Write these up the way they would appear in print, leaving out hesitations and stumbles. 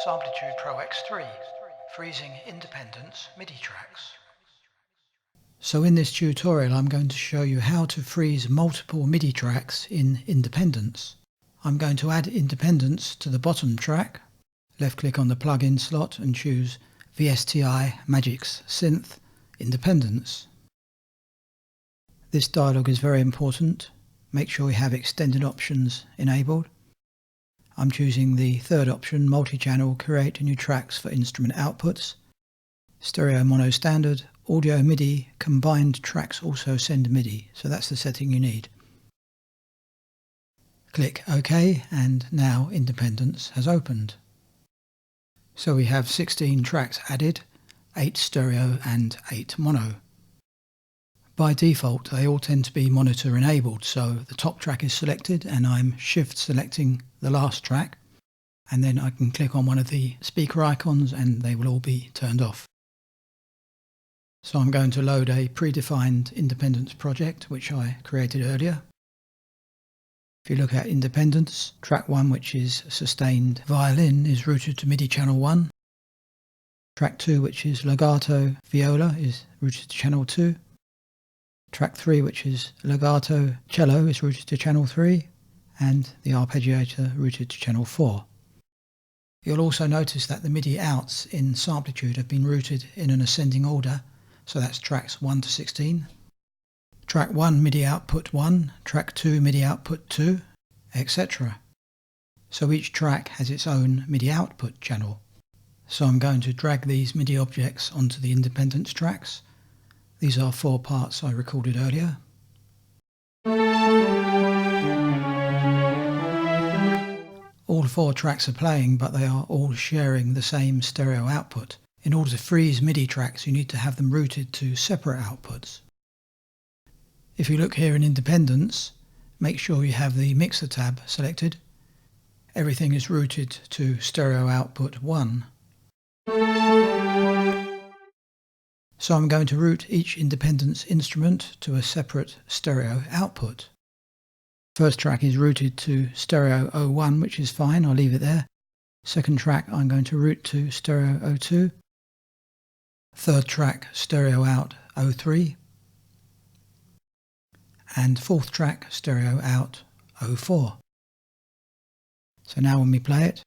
Samplitude Pro X3, freezing independence MIDI tracks. So in this tutorial I'm going to show you how to freeze multiple MIDI tracks in Independence. I'm going to add Independence to the bottom track, left click on the plugin slot and choose VSTI Magix Synth Independence. This dialog is very important. Make sure you have extended options enabled. I'm choosing the third option, multi-channel, create new tracks for instrument outputs, stereo mono standard, audio MIDI, combined tracks also send MIDI, so that's the setting you need. Click OK and now Independence has opened. So we have 16 tracks added, 8 stereo and 8 mono. By default they all tend to be monitor enabled, so the top track is selected and I'm shift selecting the last track, and then I can click on one of the speaker icons and they will all be turned off. So I'm going to load a predefined Independence project which I created earlier. If you look at Independence, track 1, which is sustained violin, is routed to MIDI channel 1. Track 2, which is legato viola, is routed to channel 2. Track 3, which is legato cello, is routed to channel 3, and the arpeggiator routed to channel 4. You'll also notice that the MIDI outs in Samplitude have been routed in an ascending order, so that's tracks 1 to 16. Track 1 MIDI output 1, track 2 MIDI output 2, etc. So each track has its own MIDI output channel. So I'm going to drag these MIDI objects onto the Independence tracks. These are 4 parts I recorded earlier. All 4 tracks are playing, but they are all sharing the same stereo output. In order to freeze MIDI tracks, you need to have them routed to separate outputs. If you look here in Independence, make sure you have the Mixer tab selected. Everything is routed to stereo output 1. So I'm going to route each Independence instrument to a separate stereo output. First track is routed to stereo 01, which is fine, I'll leave it there. Second track I'm going to route to stereo 02. Third track stereo out 03. And fourth track stereo out 04. So now when we play it,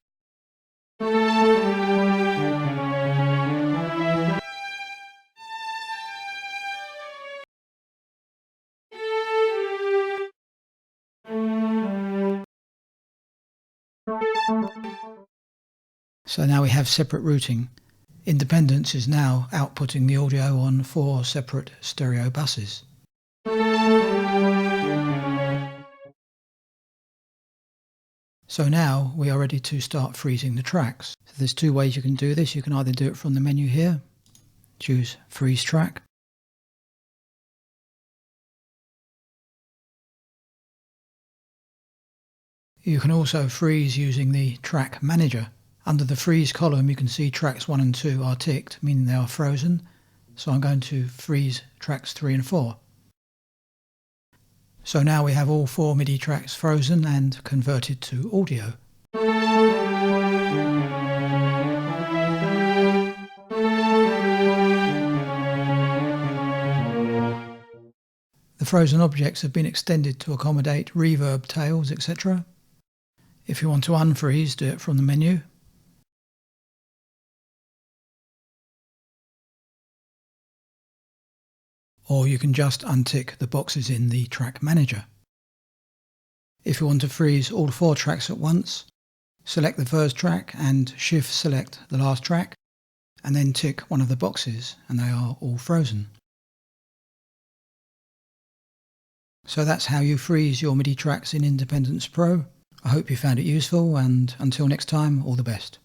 so now we have separate routing. Independence is now outputting the audio on 4 separate stereo buses. So now we are ready to start freezing the tracks. So there's 2 ways you can do this. You can either do it from the menu here, choose Freeze Track. You can also freeze using the Track Manager. Under the Freeze column you can see tracks 1 and 2 are ticked, meaning they are frozen. So I'm going to freeze tracks 3 and 4. So now we have all 4 MIDI tracks frozen and converted to audio. The frozen objects have been extended to accommodate reverb tails, etc. If you want to unfreeze, do it from the menu. Or you can just untick the boxes in the Track Manager. If you want to freeze all 4 tracks at once, select the first track and shift select the last track, and then tick one of the boxes and they are all frozen. So that's how you freeze your MIDI tracks in Independence Pro. I hope you found it useful, and until next time, all the best.